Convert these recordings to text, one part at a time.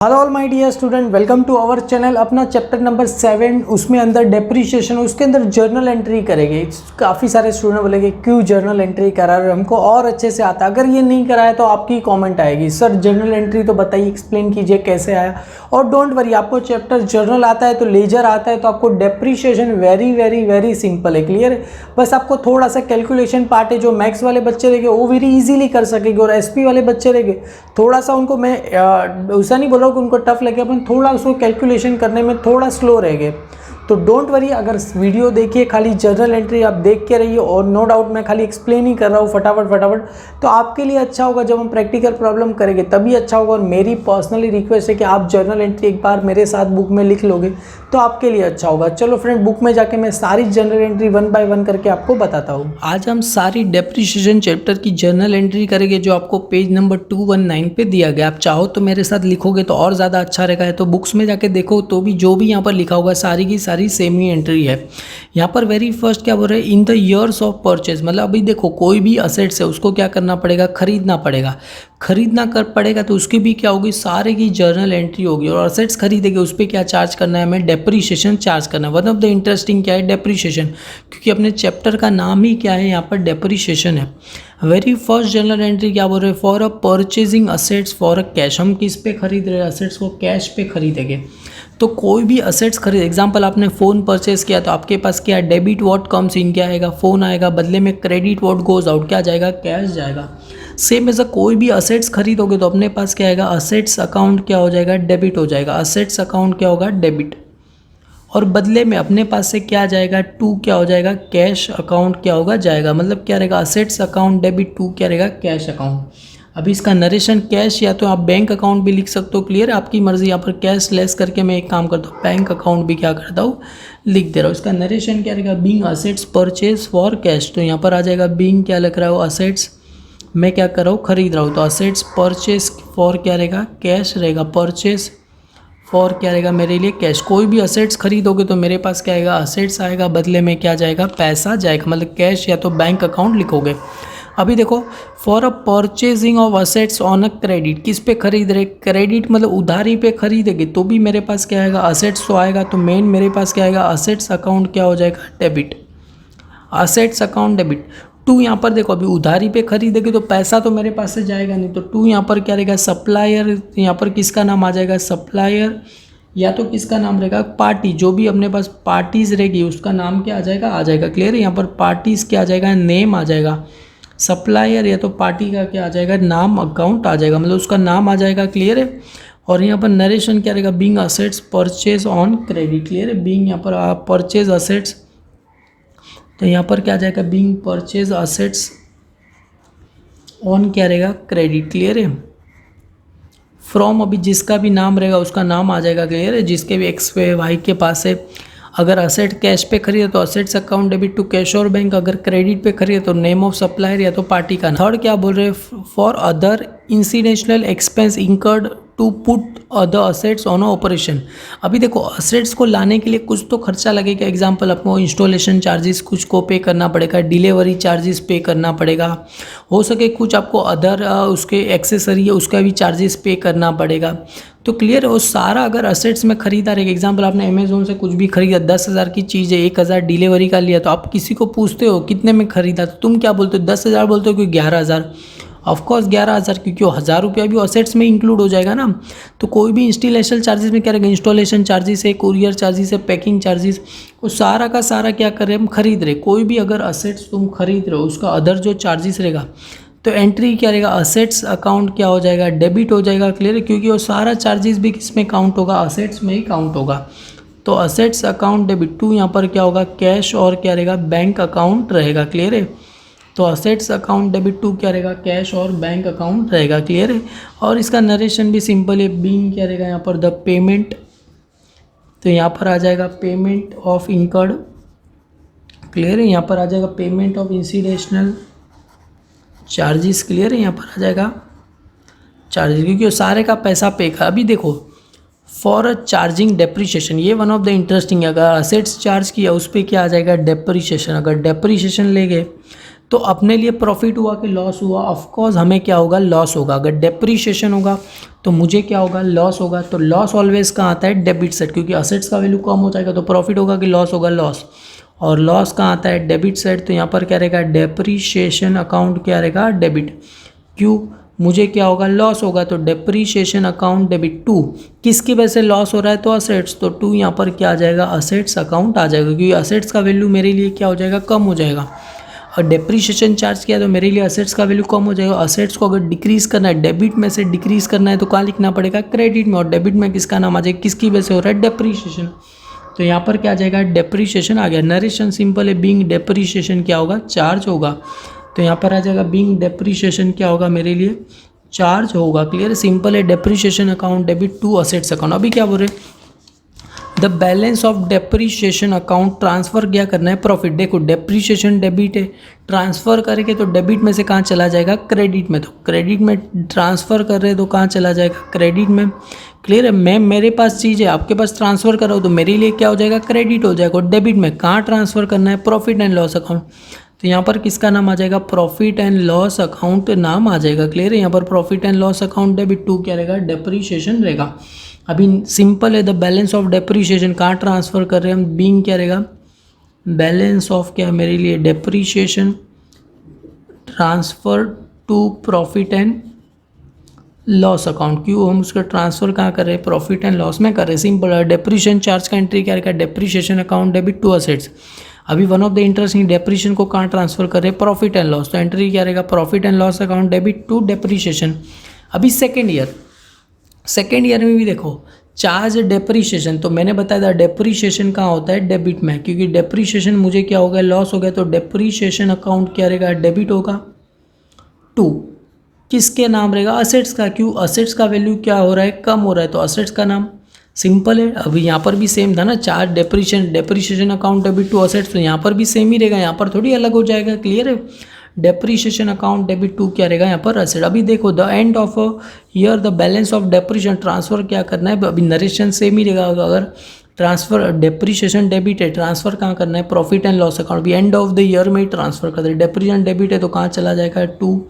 Hello all my dear student, welcome to our channel. अपना chapter number 7 उसमें अंदर depreciation, उसके अंदर जर्नल एंट्री करेंगे। काफ़ी सारे स्टूडेंट बोलेंगे क्यों जर्नल एंट्री करा रहे हो, हमको और अच्छे से आता है। अगर ये नहीं कराया तो आपकी कमेंट आएगी, सर जर्नल एंट्री तो बताइए, एक्सप्लेन कीजिए कैसे आया। और डोंट वरी, आपको चैप्टर जर्नल आता है तो लेजर आता है तो आपको depreciation very very very simple है, क्लियर है। बस आपको थोड़ा सा कैलकुलेशन पार्ट है, जो मैथ्स वाले बच्चे रहेंगे वो वेरी इजीली कर सकेंगे, और एसपी वाले बच्चे रहेंगे थोड़ा सा उनको, मैं ऐसा नहीं बोल रहा हूँ कि उनको टफ लगे, अपन थोड़ा उसको कैलकुलेशन करने में थोड़ा स्लो रहेंगे। तो डोंट वरी, अगर वीडियो देखिए, खाली जर्नल एंट्री आप देख के रहिए, और नो डाउट मैं खाली एक्सप्लेन ही कर रहा हूँ फटाफट, तो आपके लिए अच्छा होगा। जब हम प्रैक्टिकल प्रॉब्लम करेंगे तभी अच्छा होगा। और मेरी पर्सनली रिक्वेस्ट है कि आप जर्नल एंट्री एक बार मेरे साथ बुक में लिख लोगे तो आपके लिए अच्छा होगा। चलो फ्रेंड, बुक में जाके मैं सारी जर्नल एंट्री 1 बाय 1 करके आपको बताता हूँ। आज हम सारी डेप्रीशिएशन चैप्टर की जर्नल एंट्री करेंगे, जो आपको पेज नंबर 219 पे दिया गया। आप चाहो तो मेरे साथ लिखोगे तो और ज़्यादा अच्छा रहेगा, है तो बुक्स में जाके देखो तो भी जो भी यहाँ पर लिखा होगा सारी की सारी सेम ही एंट्री है। यहाँ पर वेरी फर्स्ट क्या बोल रहे हैं, in the years of purchase, मतलब अभी देखो कोई भी असेट्स है उसको क्या करना पड़ेगा, खरीदना पड़ेगा। खरीदना कर पड़ेगा तो उसकी भी क्या होगी, सारे की जर्नल एंट्री होगी। और असेट्स खरीदेंगे उस पर क्या चार्ज करना है, हमें डेप्रीशिएशन चार्ज करना है। वन ऑफ द इंटरेस्टिंग क्या है, डेप्रीशिएशन, क्योंकि अपने चैप्टर का नाम ही क्या है, यहाँ पर डेप्रीशिएशन है। वेरी फर्स्ट जर्नल एंट्री क्या बोल रहे हैं, for a purchasing assets for a cash. हम किस पे खरीद रहे हैं, असेट्स को कैश पे खरीदेंगे। तो कोई भी असेट्स खरीद, एग्जांपल आपने फ़ोन परचेस किया तो आपके पास क्या, डेबिट व्हाट कम्स इन, क्या आएगा, फ़ोन आएगा। बदले में क्रेडिट व्हाट गोज आउट, क्या जाएगा, कैश जाएगा। सेम एज कोई भी असेट्स खरीदोगे तो अपने पास क्या आएगा, असेट्स अकाउंट क्या हो जाएगा, डेबिट हो जाएगा। असेट्स अकाउंट क्या होगा, डेबिट। और बदले में अपने पास से क्या जाएगा, टू क्या हो जाएगा, कैश अकाउंट क्या होगा, जाएगा। मतलब क्या रहेगा, असेट्स अकाउंट डेबिट, टू क्या रहेगा, कैश अकाउंट। अभी इसका नरेशन कैश, या तो आप बैंक अकाउंट भी लिख सकते हो, क्लियर है, आपकी मर्जी। यहाँ पर कैश लेस करके मैं एक काम करता हूँ, बैंक अकाउंट भी क्या करता हूँ, लिख दे रहा हूँ। इसका नरेशन क्या रहेगा, being assets purchase for cash. तो यहाँ पर आ जाएगा बीइंग क्या लिख रहा हो, असेट्स, मैं क्या कर रहा हूँ, खरीद रहा हूँ, तो असेट्स परचेज फॉर क्या रहेगा, कैश रहेगा। परचेज फॉर क्या रहेगा, मेरे लिए कैश। कोई भी असेट्स खरीदोगे तो मेरे पास क्या आएगा, असेट्स आएगा, बदले में क्या जाएगा, पैसा जाएगा। मतलब कैश या तो बैंक अकाउंट लिखोगे। अभी देखो, for a purchasing of assets on a credit, किस पे खरीद रहे, क्रेडिट मतलब उधारी पे खरीदेंगे तो भी मेरे पास क्या आएगा, असेट्स तो आएगा। तो मेन मेरे पास क्या आएगा, असेट्स अकाउंट क्या हो जाएगा, डेबिट। Assets account debit. टू यहाँ पर देखो, अभी उधारी पे खरीदेंगे तो पैसा तो मेरे पास से जाएगा नहीं, तो टू यहाँ पर क्या रहेगा, सप्लायर। यहाँ पर किसका नाम आ जाएगा, सप्लायर, या तो किसका नाम रहेगा, पार्टी। जो भी अपने पास पार्टीज रहेगी उसका नाम क्या आ जाएगा, क्लियर है। यहाँ पर पार्टीज क्या आ जाएगा, नेम आ जाएगा। सप्लायर या तो पार्टी का क्या आ जाएगा, नाम, अकाउंट आ जाएगा, मतलब उसका नाम आ जाएगा, क्लियर है। और यहाँ पर नरेशन क्या रहेगा, being assets purchase on credit, clear है। बीइंग यहाँ पर परचेज असेट्स, तो यहाँ पर क्या आ जाएगा, बीइंग परचेज असेट्स ऑन क्या रहेगा, क्रेडिट, क्लियर है। फ्रॉम, अभी जिसका भी नाम रहेगा उसका नाम आ जाएगा, क्लियर है। जिसके भी एक्स पे वाई के पास है। अगर असेट कैश पे खरीदे तो assets account debit to cash और बैंक। अगर क्रेडिट पे खरीदे तो नेम ऑफ सप्लायर या तो पार्टी का। थर्ड क्या बोल रहे हैं, for other incidental expense incurred to put other assets on operation. अभी देखो, असेट्स को लाने के लिए कुछ तो खर्चा लगेगा। एग्जांपल, आपको इंस्टॉलेशन चार्जेस कुछ को पे करना पड़ेगा, डिलीवरी चार्जेस पे करना पड़ेगा, हो सके कुछ आपको अदर उसके एक्सेसरी है उसका भी चार्जेस पे करना पड़ेगा। तो क्लियर है, वो सारा अगर असेट्स में खरीदा रहेगा। एग्जांपल, आपने अमेजोन से कुछ भी खरीदा, 10,000 की चीज़ है, 1,000 डिलीवरी का लिया, तो आप किसी को पूछते हो कितने में खरीदा, तो तुम क्या बोलते हो, 10,000 बोलते हो कि 11,000। ऑफकोर्स 11,000, क्योंकि वो 1,000 रुपया भी असेट्स में इंक्लूड हो जाएगा ना। तो कोई भी इंस्टॉलेशन चार्जेस में क्या रहेगा, इंस्टॉलेशन चार्जेस है, कुरियर चार्जेस है, पैकिंग चार्जेस, वो सारा का सारा क्या कर रहे हैं, हम खरीद रहे। कोई भी अगर असेट्स तुम खरीद रहे हो उसका अदर जो चार्जेस रहेगा, तो एंट्री क्या रहेगा, असेट्स अकाउंट क्या हो जाएगा, डेबिट हो जाएगा, क्लियर है। क्योंकि वो सारा चार्जेस भी किस में काउंट होगा, असेट्स में ही काउंट होगा। तो असेट्स अकाउंट डेबिट। टू यहाँ पर क्या होगा, कैश, और क्या रहेगा, बैंक अकाउंट रहेगा, क्लियर है। तो असेट्स अकाउंट डेबिट टू क्या रहेगा, कैश और बैंक अकाउंट रहेगा, क्लियर है। और इसका नरेशन भी सिंपल है, बीइंग क्या रहेगा, यहाँ पर द पेमेंट, तो यहाँ पर आ जाएगा पेमेंट ऑफ इनकर्ड, क्लियर है। यहाँ पर आ जाएगा payment of incidental charges, clear है। यहाँ पर आ जाएगा चार्जेस, क्योंकि वो सारे का पैसा पे का। अभी देखो, फॉर चार्जिंग डेप्रीशिएशन, ये वन ऑफ द इंटरेस्टिंग है। अगर असेट्स चार्ज किया उस पर क्या आ जाएगा, डेप्रीशिएशन। अगर डेप्रीशिएशन ले गए तो अपने लिए प्रॉफिट हुआ कि लॉस हुआ? ऑफकोर्स हमें क्या होगा, लॉस होगा। अगर डेप्रीशिएशन होगा तो मुझे क्या होगा, लॉस होगा। तो लॉस ऑलवेज कहाँ आता है, डेबिट साइड, क्योंकि असेट्स का वैल्यू कम हो जाएगा तो प्रॉफिट होगा कि लॉस होगा, लॉस। और लॉस कहाँ आता है, डेबिट साइड, तो यहाँ पर क्या रहेगा, डेप्रीशिएशन अकाउंट क्या रहेगा, डेबिट। क्यों, मुझे क्या होगा, लॉस होगा, तो डेप्रीशिएशन अकाउंट डेबिट। टू किसकी वजह से लॉस हो रहा है, तो असेट्स, तो टू यहाँ पर क्या आ जाएगा, असेट्स अकाउंट आ जाएगा, क्योंकि असेट्स का वैल्यू मेरे लिए क्या हो जाएगा, कम हो जाएगा। और डेप्रीशिएशन चार्ज किया तो मेरे लिए असेट्स का वैल्यू कम हो जाएगा। असेट्स को अगर डिक्रीज करना है, डेबिट में से डिक्रीज करना है, तो कहाँ लिखना पड़ेगा, क्रेडिट में। और डेबिट में किसका नाम आ जाएगा, किसकी वजह से हो रहा है, डेप्रीशिएशन। तो यहाँ पर क्या आ जाएगा, डेप्रीशिएशन आ गया। नरेशन सिंपल है, बीइंग डेप्रीशिएशन क्या होगा, चार्ज होगा। तो यहाँ पर आ जाएगा बीइंग डेप्रीशिएशन क्या होगा, मेरे लिए चार्ज होगा। क्लियर, सिंपल है। Depreciation account debit to assets account. अभी क्या बोल रहे हैं, the balance of depreciation account transfer क्या करना है, प्रॉफिट। देखो डेप्रीशिएशन डेबिट है, ट्रांसफर करेंगे तो डेबिट में से कहाँ चला जाएगा, क्रेडिट में। तो क्रेडिट में ट्रांसफर कर रहे हैं तो कहाँ चला जाएगा, क्रेडिट में। क्लियर है। मैं, मेरे पास चीज़ है, आपके पास ट्रांसफर कर रहा हूँ तो मेरे लिए क्या हो जाएगा, क्रेडिट हो जाएगा। और डेबिट में कहाँ ट्रांसफर करना है, प्रॉफिट एंड लॉस अकाउंट। तो यहाँ पर किसका नाम आ जाएगा, प्रॉफिट एंड लॉस अकाउंट नाम आ जाएगा। क्लियर है। यहाँ पर profit and loss account debit to क्या रहेगा, डेप्रीशिएशन रहेगा। अभी सिंपल है, द बैलेंस ऑफ डेप्रीशिएशन कहाँ ट्रांसफर कर रहे हैं हम, बीइंग क्या रहेगा, बैलेंस ऑफ क्या है मेरे लिए, depreciation transfer to profit and loss account. क्यों, हम उसका ट्रांसफर कहाँ कर रहे हैं, प्रॉफिट एंड लॉस में कर रहे हैं। सिंपल है। डेप्रीशिएशन चार्ज का एंट्री क्या रहेगा, depreciation account debit to assets. अभी one of the interesting, depreciation को कहाँ ट्रांसफर कर रहे हैं, प्रॉफिट एंड लॉस। तो एंट्री क्या रहेगा, profit and loss account debit to depreciation. अभी सेकेंड ईयर में भी देखो चार्ज डेप्रीशिएशन, तो मैंने बताया था डेप्रीशिएशन कहाँ होता है, डेबिट में। क्योंकि डेप्रीशिएशन मुझे क्या हो गया, लॉस हो गया, तो डेप्रीशिएशन अकाउंट क्या रहेगा, डेबिट होगा। टू किसके नाम रहेगा, असेट्स का। क्यों, असेट्स का वैल्यू क्या हो रहा है, कम हो रहा है, तो असेट्स का नाम। सिंपल है। अभी यहाँ पर भी सेम था ना, charge depreciation account debit to assets, तो यहाँ पर भी सेम ही रहेगा, यहाँ पर थोड़ी अलग हो जाएगा। क्लियर है। डेप्रीशिएशन अकाउंट डेबिट टू क्या रहेगा, यहाँ पर असेट। अभी देखो the end of year the balance of depreciation transfer क्या करना है, अभी नरेशन सेम ही रहेगा। अगर ट्रांसफर डेप्रीशिएशन डेबिट है, ट्रांसफर कहाँ करना है, प्रॉफिट एंड लॉस अकाउंट। भी एंड ऑफ द ईयर में ही ट्रांसफर कर दे। डेप्रीशिएशन डेबिट है तो कहाँ चला जाएगा, टू।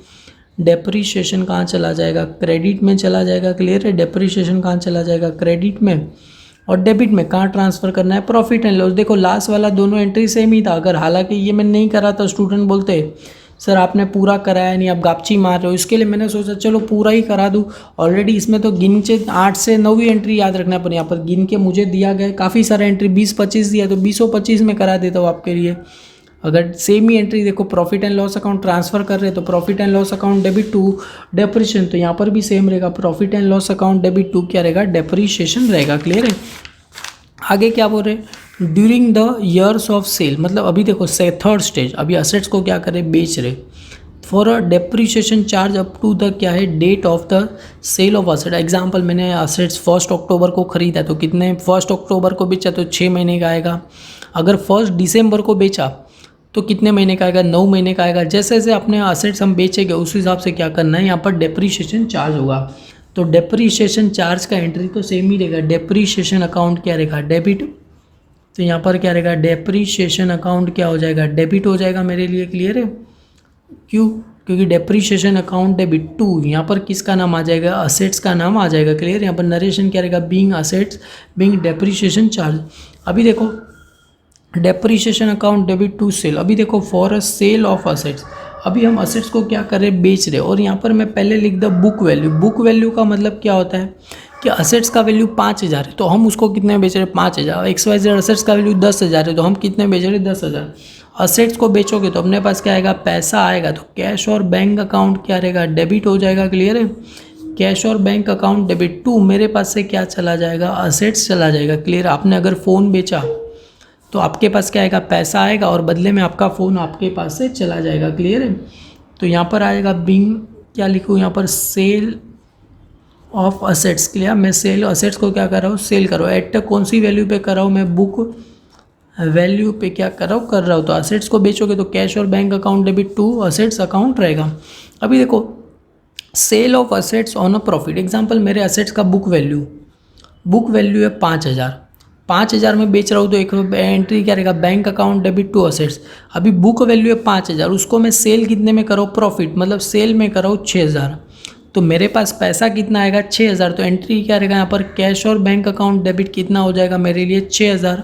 डेप्रीशिएशन कहाँ चला जाएगा, क्रेडिट में चला जाएगा। क्लियर है। डेप्रीशिएशन कहाँ चला जाएगा, क्रेडिट में। और डेबिट में कहाँ ट्रांसफर करना है, प्रॉफिट एंड लॉस। देखो लास्ट वाला दोनों एंट्री सेम ही था। अगर हालांकि ये मैं नहीं करा तो स्टूडेंट बोलते सर आपने पूरा कराया नहीं, आप गापची मार रहे हो। इसके लिए मैंने सोचा चलो पूरा ही करा दूँ। ऑलरेडी इसमें तो गिन के 8 से 9 ही एंट्री याद रखना है, पर यहाँ पर गिन के मुझे दिया गया काफ़ी सारा एंट्री, 20-25 दिया, तो 20-25 में करा देता हूँ आपके लिए। अगर सेम ही एंट्री देखो, profit and loss account transfer कर रहे हैं तो profit and loss account debit to depreciation, तो यहाँ पर भी सेम रहेगा, profit and loss account debit to क्या रहेगा, डेप्रीशिएशन रहेगा। क्लियर है। आगे क्या बोल रहे हैं, during the years of sale, मतलब अभी देखो थर्ड स्टेज, अभी असेट्स को क्या करे, बेच रहे। For a depreciation charge up to the क्या है, date of the sale of asset. Example, मैंने असेट्स 1 अक्टूबर को खरीदा तो कितने, 1 अक्टूबर को बेचा तो 6 महीने का आएगा। अगर 1 दिसंबर को बेचा तो कितने महीने का आएगा, 9 महीने का आएगा। जैसे जैसे अपने असेट्स हम बेचेंगे उस हिसाब से क्या करना है, यहाँ पर डेप्रीशिएशन चार्ज होगा। तो डेप्रीशिएशन चार्ज का एंट्री तो सेम ही रहेगा। डेप्रीशिएशन अकाउंट क्या रहेगा, डेबिट। तो यहाँ पर क्या रहेगा, डेप्रीशिएशन अकाउंट क्या हो जाएगा, डेबिट हो जाएगा मेरे लिए। क्लियर है। क्यों, क्योंकि डेप्रीशिएशन अकाउंट डेबिट टू, यहाँ पर किसका नाम आ जाएगा, असेट्स का नाम आ जाएगा। क्लियर। यहाँ पर नरेशन क्या रहेगा, being assets being depreciation charge. अभी देखो depreciation account debit to sale. अभी देखो for a sale of assets, अभी हम असेट्स को क्या कर रहे हैं, बेच रहे। और यहाँ पर मैं पहले लिख the book value. Book value का मतलब क्या होता है कि असेट्स का वैल्यू 5000 है तो हम उसको कितने में बेच रहे हैं, 5000। XYZ असेट्स का वैल्यू 10,000 है तो हम कितने में बेच रहे हैं, 10,000। असेट्स को बेचोगे तो अपने पास क्या आएगा, पैसा आएगा। तो कैश और बैंक अकाउंट क्या रहेगा, डेबिट हो जाएगा। क्लियर है। कैश और बैंक अकाउंट डेबिट टू, मेरे पास से क्या चला जाएगा, असेट्स चला जाएगा। क्लियर। आपने अगर फ़ोन बेचा तो आपके पास क्या आएगा, पैसा आएगा और बदले में आपका फ़ोन आपके पास से चला जाएगा। क्लियर है। तो यहाँ पर आएगा बीइंग, क्या लिखूँ यहाँ पर, सेल ऑफ असेट्स। क्लियर। मैं सेल असेट्स को क्या कर रहा हूँ, सेल करो। एट कौन सी वैल्यू पे कर रहा हूँ मैं, बुक वैल्यू पे क्या कर रहा हूँ। तो असेट्स को बेचोगे तो कैश और bank account debit to assets account रहेगा। अभी देखो sale of assets on a profit. Example, मेरे असेट्स का बुक वैल्यू है 5000 5,000 में बेच रहा हूँ तो एक एंट्री क्या रहेगा, bank account debit to assets. अभी बुक वैल्यू है 5,000, उसको मैं सेल कितने में करो, प्रॉफिट, मतलब सेल में करो 6,000, तो मेरे पास पैसा कितना आएगा 6,000। तो एंट्री क्या रहेगा यहाँ पर, कैश और बैंक अकाउंट डेबिट कितना हो जाएगा मेरे लिए 6,000।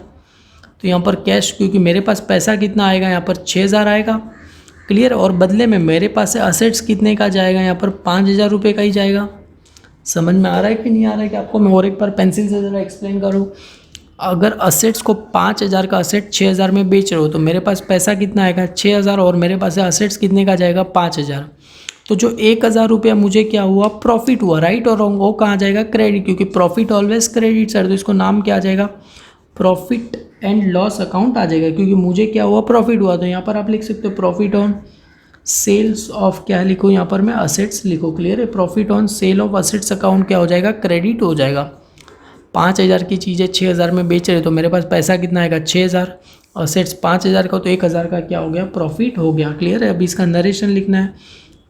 तो यहाँ पर कैश, क्योंकि मेरे पास पैसा कितना आएगा यहाँ पर 6,000 आएगा, क्लियर। और बदले में मेरे पास से असेट्स कितने का जाएगा यहाँ पर 5,000 रुपये का ही जाएगा। समझ में आ रहा है कि नहीं आ रहा है कि आपको मैं और एक बार पेंसिल से ज़रा एक्सप्लेन करूँ। अगर असेट्स को 5,000 का असेट 6,000 में बेच रहे हो तो मेरे पास पैसा कितना आएगा 6,000 और मेरे पास से असेट्स कितने का जाएगा 5,000। तो जो 1,000 रुपया मुझे क्या हुआ, प्रॉफिट हुआ, राइट और रॉन्ग, वो कहाँ जाएगा, क्रेडिट, क्योंकि प्रॉफिट ऑलवेज क्रेडिट सर, तो इसको नाम क्या आ जाएगा, प्रॉफिट एंड लॉस अकाउंट आ जाएगा, क्योंकि मुझे क्या हुआ, प्रॉफिट हुआ। तो यहाँ पर आप लिख सकते हो प्रॉफिट ऑन सेल्स ऑफ, क्या लिखो यहाँ पर मैं, असेट्स लिखो, क्लियर है। Profit on sale of assets account क्या हो जाएगा, क्रेडिट हो जाएगा। 5,000 की चीज़ें 6,000 में बेच रहे तो मेरे पास पैसा कितना आएगा 6,000, असेट्स 5,000 का, तो 1,000 का क्या हो गया, प्रॉफिट हो गया, क्लियर है। अभी इसका नरेशन लिखना है,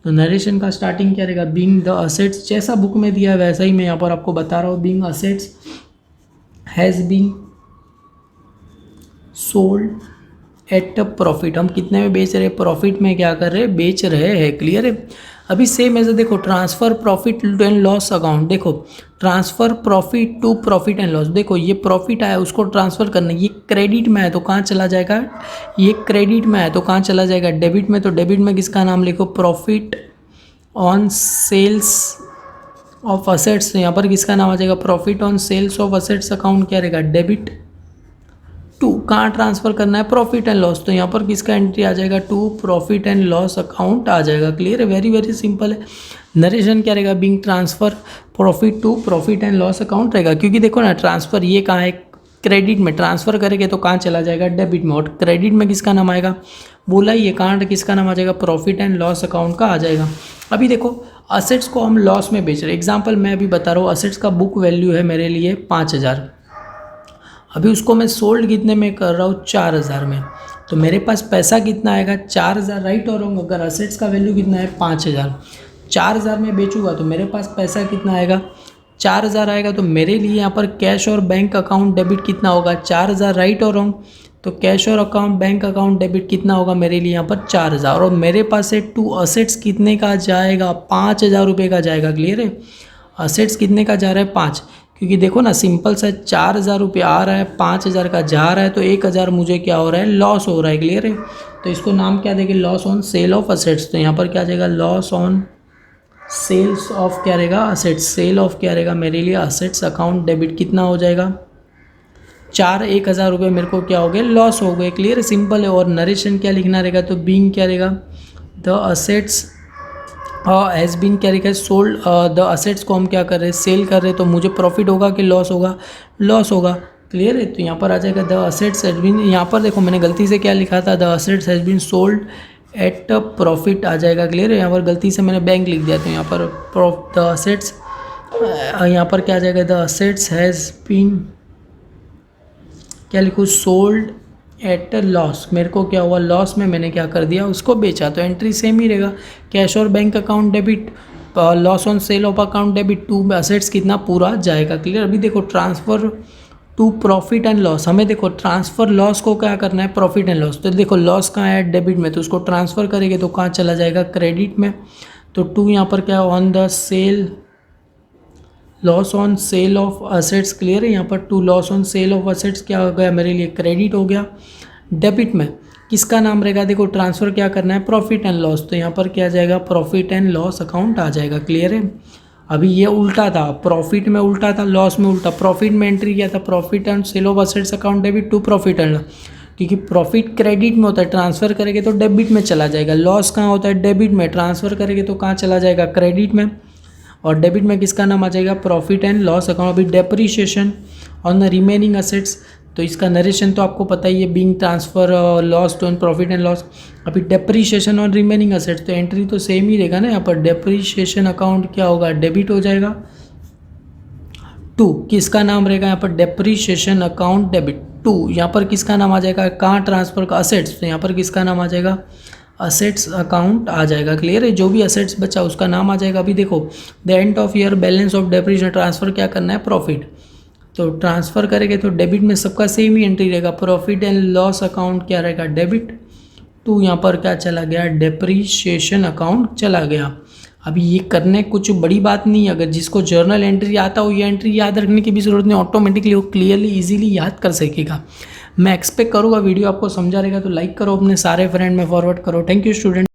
तो नरेशन का स्टार्टिंग क्या रहेगा, बीइंग द असेट्स, जैसा बुक में दिया है वैसा ही मैं यहाँ पर आपको बता रहा हूँ। Being assets has been sold at profit, हम कितने में बेच रहे हैं, प्रॉफिट में क्या कर रहे हैं, बेच रहे हैं, क्लियर है। अभी सेम ऐसे देखो, transfer profit and loss account, देखो transfer profit to profit and loss, देखो ये प्रॉफिट आया उसको ट्रांसफ़र करना, ये क्रेडिट में है तो कहाँ चला जाएगा, ये क्रेडिट में है तो कहाँ चला जाएगा, डेबिट में। तो डेबिट में किसका नाम लिखो, profit on sales of assets, तो यहाँ पर किसका नाम आ जाएगा, profit on sales of assets account क्या रहेगा, डेबिट टू, कहाँ ट्रांसफ़र करना है, प्रॉफिट एंड लॉस, तो यहाँ पर किसका एंट्री आ जाएगा, to profit and loss account आ जाएगा, क्लियर है। वेरी वेरी सिंपल है। नरेशन क्या रहेगा, being transfer profit to profit and loss account रहेगा, क्योंकि देखो ना ट्रांसफ़र ये कहाँ है, क्रेडिट में, ट्रांसफ़र करेंगे तो कहाँ चला जाएगा, डेबिट में, और क्रेडिट में किसका नाम आएगा, बोला ये कहाँ किसका नाम आ जाएगा, प्रॉफिट एंड लॉस अकाउंट का आ जाएगा। अभी देखो असेट्स को हम लॉस में बेच रहे हैं, एग्जाम्पल मैं अभी बता रहा हूँ, असेट्स का बुक वैल्यू है मेरे लिए 5,000, अभी उसको मैं सोल्ड कितने में कर रहा हूँ 4,000 में, तो मेरे पास पैसा कितना आएगा 4,000, राइट और रॉन्ग। अगर असेट्स का वैल्यू कितना है 5,000, 4,000 में बेचूंगा तो मेरे पास पैसा कितना आएगा 4,000 आएगा, तो मेरे लिए यहाँ पर कैश और बैंक अकाउंट डेबिट कितना होगा 4,000, राइट और रॉन्ग। तो कैश और अकाउंट बैंक अकाउंट डेबिट कितना होगा मेरे लिए यहाँ पर 4,000, और मेरे पास से टू असेट्स कितने का जाएगा 5,000 रुपये का जाएगा, क्लियर है। असेट्स कितने का जा रहा है 5, क्योंकि देखो ना सिंपल सा 4,000 रुपये आ रहा है, 5,000 का जा रहा है, तो 1,000 मुझे क्या हो रहा है, लॉस हो रहा है, क्लियर है। तो इसको नाम क्या देंगे, loss on sale of assets, तो यहाँ पर क्या जाएगा, लॉस ऑन सेल्स ऑफ क्या रहेगा, असेट्स, सेल ऑफ क्या रहेगा मेरे लिए, असेट्स अकाउंट डेबिट कितना हो जाएगा 1,000 रुपये मेरे को क्या हो गए, लॉस हो गए, क्लियर है, सिंपल है। और नरेशन क्या लिखना रहेगा, तो बीइंग क्या रहेगा, द असेट्स हैज़ बीन क्या लिखा है, सोल्ड, द असेट्स को हम क्या कर रहे हैं, सेल कर रहे हैं, तो मुझे प्रॉफिट होगा कि लॉस होगा, लॉस होगा, क्लियर है। तो यहाँ पर आ जाएगा द असेट्स हैज़ बीन, यहाँ पर देखो मैंने गलती से क्या लिखा था, the assets has been sold at profit आ जाएगा, क्लियर है। यहाँ पर गलती से मैंने बैंक लिख दिया, तो यहाँ पर द असेट्स, यहाँ पर क्या आ जाएगा, द असेट्स हैज़ बीन क्या लिखूँ, सोल्ड एट लॉस, मेरे को क्या हुआ, लॉस में मैंने क्या कर दिया, उसको बेचा, तो एंट्री सेम ही रहेगा, कैश और bank account debit, loss on sale of account debit to assets कितना पूरा जाएगा, क्लियर। अभी देखो transfer to profit and loss, हमें देखो ट्रांसफ़र लॉस को क्या करना है, प्रॉफिट एंड लॉस, तो देखो लॉस कहाँ है, डेबिट में, तो उसको ट्रांसफ़र करेंगे तो कहाँ चला जाएगा, क्रेडिट में। तो टू यहाँ पर क्या, on the sale, loss on sale of assets, clear है। यहाँ पर to loss on sale of assets क्या हो गया मेरे लिए, क्रेडिट हो गया। डेबिट में किसका नाम रहेगा, देखो ट्रांसफ़र क्या करना है, प्रॉफिट एंड लॉस, तो यहाँ पर क्या जाएगा, प्रॉफिट एंड लॉस अकाउंट आ जाएगा, क्लियर है। अभी ये उल्टा था, प्रॉफिट में उल्टा था, लॉस में उल्टा, प्रॉफिट में एंट्री किया था, profit and sale of assets account debit to profit and, क्योंकि प्रॉफिट क्रेडिट में होता है, ट्रांसफ़र करेंगे तो डेबिट में चला जाएगा। लॉस कहाँ होता है, डेबिट में, ट्रांसफ़र करेंगे तो कहाँ चला जाएगा, क्रेडिट में। और डेबिट में किसका नाम आ जाएगा, प्रॉफिट एंड लॉस अकाउंट। अभी depreciation on the remaining assets, तो इसका नरेशन तो आपको पता ही है, being transfer loss to profit and loss. अभी डेप्रीशिएशन ऑन रिमेनिंग असेट्स, तो एंट्री तो सेम ही रहेगा ना, यहाँ पर डेप्रीशिएशन अकाउंट क्या होगा, डेबिट हो जाएगा। टू किसका नाम रहेगा यहाँ पर, डेप्रीशिएशन अकाउंट डेबिट टू, यहाँ पर किसका नाम आ जाएगा, कहाँ ट्रांसफर का, असेट्स, तो यहाँ पर किसका नाम आ जाएगा, असेट्स अकाउंट आ जाएगा, क्लियर है। जो भी असेट्स बचा उसका नाम आ जाएगा। अभी देखो the end of year balance of depreciation, transfer क्या करना है, प्रॉफिट, तो ट्रांसफ़र करेंगे तो डेबिट में सबका सेम ही एंट्री रहेगा। प्रॉफिट एंड लॉस अकाउंट क्या रहेगा, डेबिट। तो यहाँ पर क्या चला गया, डेप्रीशिएशन अकाउंट चला गया। अभी ये करने कुछ बड़ी बात नहीं है, अगर जिसको जर्नल एंट्री आता हो ये एंट्री याद रखने की भी ज़रूरत नहीं, ऑटोमेटिकली वो क्लियरली इजीली याद कर सकेगा। मैं एक्सपेक्ट करूँगा वीडियो आपको समझा रहेगा, तो लाइक करो, अपने सारे फ्रेंड में फॉरवर्ड करो। Thank you student.